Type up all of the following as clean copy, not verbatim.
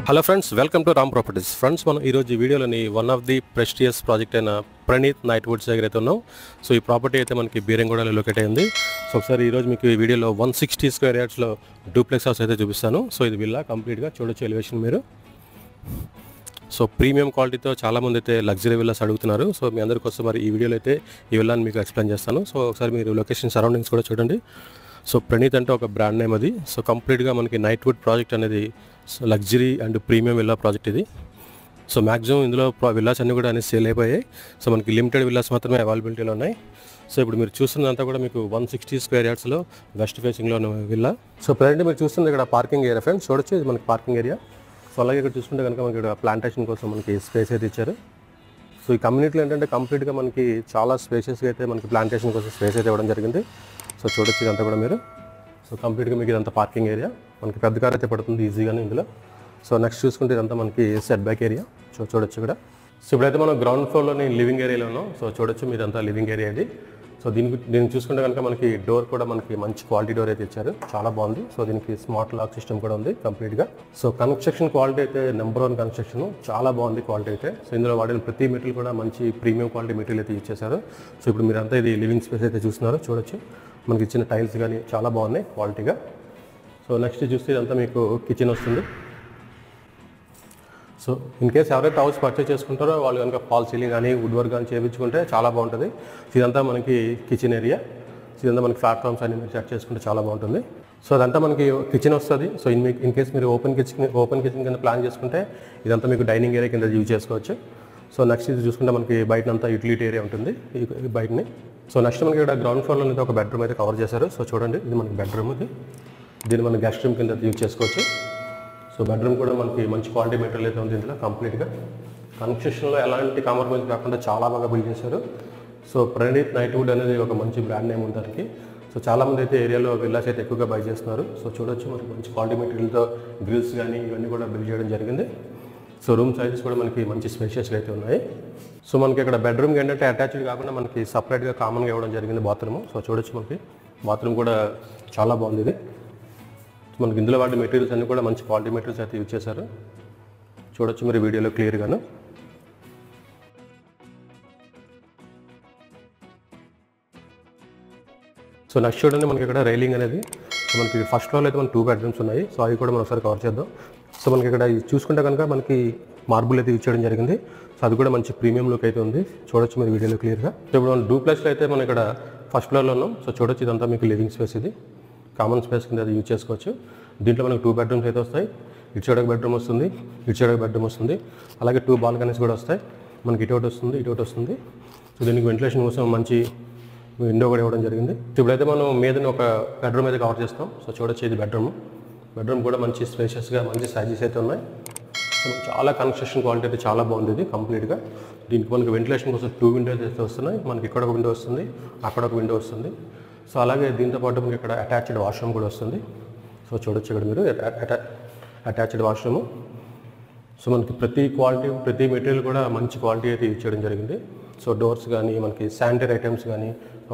Hello friends, welcome to Ram properties. Friends, మనం ఈరోజు ఈ వీడియోలోని వన్ ఆఫ్ ది ప్రెస్టియస్ ప్రాజెక్ట్ అయిన ప్రణీత్ నైట్ వుడ్స్ దగ్గర అయితే ఉన్నాం. సో ఈ ప్రాపర్టీ అయితే మనకి బీరంగూడలో లొకేట్ అయింది. సో ఒకసారి ఈరోజు మీకు ఈ వీడియోలో 160 స్క్వేర్ యార్డ్స్లో డూప్లెక్స్ హౌస్ అయితే చూపిస్తాను. సో ఇది విల్లా కంప్లీట్గా చూడొచ్చు ఎలివేషన్ మీరు. సో ప్రీమియం క్వాలిటీతో చాలామంది అయితే లగ్జరీ విల్లాస్ అడుగుతున్నారు. సో మీ అందరి కోసం మరి ఈ వీడియోలో అయితే ఈ విల్లాని మీకు ఎక్స్ప్లెయిన్ చేస్తాను. సో ఒకసారి మీరు లొకేషన్ సరౌండింగ్స్ కూడా చూడండి. సో ప్రణీత్ అంటే ఒక బ్రాండ్ నేమ్ అది. సో కంప్లీట్గా మనకి నైట్ వుడ్ ప్రాజెక్ట్ అనేది luxury and premium villa project ఇది. సో మ్యాక్సిమం ఇందులో విల్లాస్ అన్నీ కూడా సేల్ అయిపోయాయి. సో మనకి లిమిటెడ్ విల్లాస్ మాత్రమే అవైలబిలిటీలో ఉన్నాయి. సో ఇప్పుడు మీరు చూస్తున్నదంతా కూడా మీకు 160 స్క్వేర్ యార్డ్స్లో వెస్ట్ ఫేసింగ్లో ఉన్న విల్లా. సో ప్రజెంట్ మీరు చూస్తుంది ఇక్కడ పార్కింగ్ ఏరియా ఫ్రెండ్స్, చూడొచ్చు ఇది మనకి పార్కింగ్ ఏరియా. సో అలాగే ఇక్కడ చూసుకుంటే కనుక మనకి ఇక్కడ ప్లాంటేషన్ కోసం మనకి స్పేస్ అయితే ఇచ్చారు. సో ఈ కమ్యూనిటీలో ఏంటంటే కంప్లీట్గా మనకి చాలా స్పేసెస్గా అయితే మనకి ప్లాంటేషన్ కోసం స్పేస్ అయితే ఇవ్వడం జరిగింది. సో చూడొచ్చు ఇదంతా కూడా మీరు. సో కంప్లీట్గా మీకు ఇదంతా పార్కింగ్ ఏరియా, మనకి పెద్ద కార్ అయితే పడుతుంది ఈజీగానే ఇందులో. సో నెక్స్ట్ చూసుకుంటే ఇదంతా మనకి సెట్ బ్యాక్ ఏరియా. సో చూడొచ్చు ఇక్కడ. సో ఇప్పుడైతే మనం గ్రౌండ్ ఫ్లోర్లోని లివింగ్ ఏరియాలో ఉన్నాం. సో చూడొచ్చు మీదంతా లివింగ్ ఏరియా ఇది. సో దీన్ని చూసుకుంటే కనుక మనకి డోర్ కూడా మనకి మంచి క్వాలిటీ డోర్ అయితే ఇచ్చారు, చాలా బాగుంది. సో దీనికి స్మార్ట్ లాక్ సిస్టమ్ కూడా ఉంది కంప్లీట్గా. సో కన్స్ట్రక్షన్ క్వాలిటీ అయితే నెంబర్ 1 కన్స్ట్రక్షన్, చాలా బాగుంది క్వాలిటీ అయితే. సో ఇందులో వాడిన ప్రతి మెటీరియల్ కూడా మంచి ప్రీమియం క్వాలిటీ మెటీరియల్ అయితే యూజ్ చేశారు. సో ఇప్పుడు మీరంతా ఇది లివింగ్ స్పేస్ అయితే చూస్తున్నారు, చూడొచ్చు మనకి ఇచ్చిన టైల్స్ కానీ చాలా బాగున్నాయి క్వాలిటీగా. సో నెక్స్ట్ చూస్తే ఇదంతా మీకు కిచెన్ వస్తుంది. సో ఇన్ కేస్ ఎవరైతే హౌస్ పర్చేస్ చేసుకుంటారో వాళ్ళు కనుక ఫాల్ సీలింగ్ కానీ వుడ్ వర్క్ కానీ చేయించుకుంటే చాలా బాగుంటుంది. ఇదంతా మనకి కిచెన్ ఏరియా. ఇదంతా మనకి ప్లాట్ఫామ్స్ అన్ని మీరు సెట్ చేసుకుంటే చాలా బాగుంటుంది. సో అదంతా మనకి కిచెన్ వస్తుంది. సో ఇన్ కేస్ మీరు ఓపెన్ కిచెన్ కింద ప్లాన్ చేసుకుంటే ఇదంతా మీకు డైనింగ్ ఏరియా కింద యూజ్ చేసుకోవచ్చు. సో నెక్స్ట్ ఇది చూసుకుంటే మనకి బయటనంతా యూటిలిటీ ఏరియా ఉంటుంది ఈ బయటని. సో నెక్స్ట్ మనకి ఇక్కడ గ్రౌండ్ ఫ్లోర్లో అయితే ఒక బెడ్రూమ్ అయితే కవర్ చేశారు. సో చూడండి ఇది మనకి బెడ్రూమ్, దీన్ని మనం గెస్ట్ రూమ్ కింద యూజ్ చేసుకోవచ్చు. సో బెడ్రూమ్ కూడా మనకి మంచి క్వాలిటీ మెటీరియల్ అయితే ఉంది ఇందులో కంప్లీట్గా. కన్స్ట్రక్షన్లో ఎలాంటి కాంప్రమైజ్ కాకుండా చాలా బాగా బిల్డ్ చేశారు. సో ప్రణీత్ నైట్ వుడ్ అనేది ఒక మంచి బ్రాండ్ నేమ్ ఉంది దానికి. సో చాలామంది అయితే ఏరియాలో విల్లాస్ అయితే ఎక్కువగా బై చేస్తున్నారు. సో చూడొచ్చు మనకి మంచి క్వాలిటీ మెటీరియల్తో గ్రిల్స్ కానీ ఇవన్నీ కూడా బిల్డ్ చేయడం జరిగింది. సో రూమ్ సైజెస్ కూడా మనకి మంచి స్పేషియస్గా అయితే ఉన్నాయి. సో మనకి ఇక్కడ బెడ్రూమ్కి ఏంటంటే అటాచ్డ్ కాకుండా మనకి సపరేట్గా కామన్గా ఇవ్వడం జరిగింది బాత్రూమ్. సో చూడొచ్చు మనకి బాత్రూమ్ కూడా చాలా బాగుంది ఇది. మనకి ఇందులో వాడే మెటీరియల్స్ అన్నీ కూడా మంచి క్వాలిటీ మెటీరియల్స్ అయితే యూజ్ చేశారు, చూడొచ్చు మీరు వీడియోలో క్లియర్గాను. సో నెక్స్ట్ చూడండి మనకి ఇక్కడ రైలింగ్ అనేది. సో మనకి ఫస్ట్ ఫ్లోర్లో అయితే మనకి 2 బెడ్రూమ్స్ ఉన్నాయి. సో అవి కూడా మనం ఒకసారి కవర్ చేద్దాం. సో మనకి ఇక్కడ చూసుకుంటే కనుక మనకి మార్బుల్ అయితే యూజ్ చేయడం జరిగింది. సో అది కూడా మంచి ప్రీమియం లుక్ అయితే ఉంది, చూడొచ్చు మీరు వీడియోలో క్లియర్గా. సో ఇప్పుడు మనం డూప్లెక్స్లో అయితే మనం ఇక్కడ ఫస్ట్ ఫ్లోర్లో ఉన్నాం. సో చూడొచ్చు ఇదంతా మీకు లివింగ్ స్పేస్, ఇది కామన్ స్పేస్ కింద అది యూజ్ చేసుకోవచ్చు. దీంట్లో మనకి 2 బెడ్రూమ్స్ అయితే వస్తాయి. ఇటు సైడ్ ఒక బెడ్రూమ్ వస్తుంది, ఇటు సైడ్ ఒక బెడ్రూమ్ వస్తుంది. అలాగే 2 బాల్కనీస్ కూడా వస్తాయి. మనకి ఇటు ఒకటి వస్తుంది, ఇటు ఒకటి వస్తుంది. సో దీనికి వెంటిలేషన్ కోసం మంచి విండో కూడా ఇవ్వడం జరిగింది. ఇప్పుడైతే మనం మీద ఒక బెడ్రూమ్ అయితే కవర్ చేస్తాం. సో చూడొచ్చు ఇది బెడ్రూమ్ కూడా మంచి స్పేషియస్గా మంచి సైజెస్ అయితే ఉన్నాయి. సో చాలా కన్స్ట్రక్షన్ క్వాలిటీ అయితే చాలా బాగుంది ఇది కంప్లీట్గా. దీనికి మనకి వెంటిలేషన్ కోసం 2 విండోస్ అయితే వస్తున్నాయి. మనకి ఇక్కడ ఒక విండో వస్తుంది, అక్కడ ఒక విండో వస్తుంది. సో అలాగే దీంతో పాటు మనకి ఇక్కడ అటాచ్డ్ వాష్రూమ్ కూడా వస్తుంది. సో చూడొచ్చు ఇక్కడ మీరు అటాచ్డ్ వాష్రూము. సో మనకి ప్రతి మెటీరియల్ కూడా మంచి క్వాలిటీ అయితే యూజ్ చేయడం జరిగింది. సో డోర్స్ కానీ మనకి శానిటరీ ఐటమ్స్ కానీ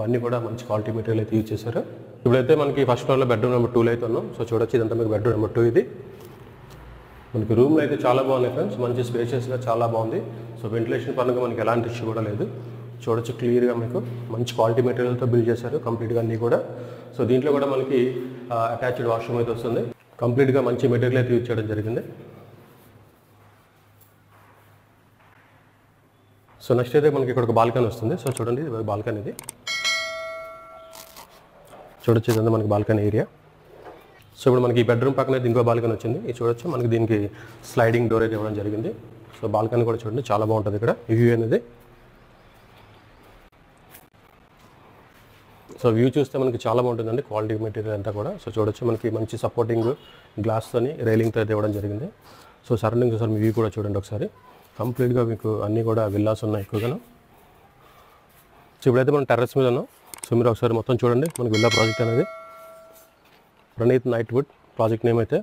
అన్నీ కూడా మంచి క్వాలిటీ మెటీరియల్ అయితే యూజ్ చేశారు. ఇప్పుడైతే మనకి ఫస్ట్ ఫ్లోర్లో బెడ్రూమ్ నెంబర్ 2లో అయితే ఉన్నాం. సో చూడొచ్చు ఇదంతా మీకు బెడ్రూమ్ నెంబర్ 2 ఇది. మనకి రూమ్లో అయితే చాలా బాగున్నాయి ఫ్రెండ్స్, మంచి స్పేషియస్గా చాలా బాగుంది. సో వెంటిలేషన్ పరంగా మనకి ఎలాంటి ఇష్యూ కూడా లేదు, చూడొచ్చు క్లియర్గా మీకు మంచి క్వాలిటీ మెటీరియల్తో బిల్డ్ చేశారు కంప్లీట్గా అన్నీ కూడా. సో దీంట్లో కూడా మనకి అటాచ్డ్ వాష్రూమ్ అయితే వస్తుంది. కంప్లీట్గా మంచి మెటీరియల్ అయితే యూజ్ చేయడం జరిగింది. సో నెక్స్ట్ అయితే మనకి ఇక్కడ ఒక బాల్కనీ వస్తుంది. సో చూడండి బాల్కనీ ఇది, చూడొచ్చు ఇదంతా మనకి బాల్కనీ ఏరియా. సో ఇప్పుడు మనకి ఈ బెడ్రూమ్ పక్కన అయితే ఇంకో బాల్కనీ వచ్చింది. ఇది చూడొచ్చు మనకి దీనికి స్లైడింగ్ డోర్ అయితే ఇవ్వడం జరిగింది. సో బాల్కనీ కూడా చూడండి చాలా బాగుంటుంది ఇక్కడ వ్యూ అనేది. సో వ్యూ చూస్తే మనకి చాలా బాగుంటుందండి క్వాలిటీ మెటీరియల్ అంతా కూడా. సో చూడొచ్చు మనకి మంచి సపోర్టింగ్ గ్లాస్తోని రైలింగ్తో అయితే ఇవ్వడం జరిగింది. సో సరౌండింగ్స్ ఒకసారి వ్యూ కూడా చూడండి ఒకసారి. కంప్లీట్గా మీకు అన్నీ కూడా విల్లాస్ ఉన్నాయి ఎక్కువగాను. సో ఇప్పుడైతే మనం టెర్రస్ మీద ఉన్నాం. సో మీరు ఒకసారి మొత్తం చూడండి మనకి విల్లా ప్రాజెక్ట్ అనేది Praneeth night wood project name అయితే.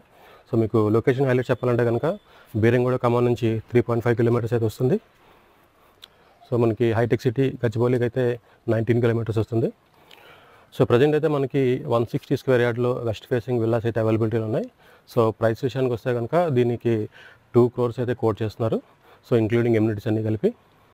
సో మీకు లొకేషన్ హైలైట్ చెప్పాలంటే కనుక బీరంగూడ ఖమ్మం నుంచి 3.5 కిలోమీటర్స్ అయితే వస్తుంది. సో మనకి హైటెక్ సిటీ గచ్చిబౌలికి అయితే 19 కిలోమీటర్స్ వస్తుంది. సో ప్రజెంట్ అయితే మనకి 160 స్క్వేర్ యార్డ్లో వెస్ట్ ఫేసింగ్ విల్లాస్ అయితే అవైలబిలిటీలో ఉన్నాయి. సో ప్రైస్ విషయానికి వస్తే కనుక దీనికి 2 crores అయితే కోట్ చేస్తున్నారు. సో ఇంక్లూడింగ్ ఎమ్యూనిటీస్ అన్నీ కలిపి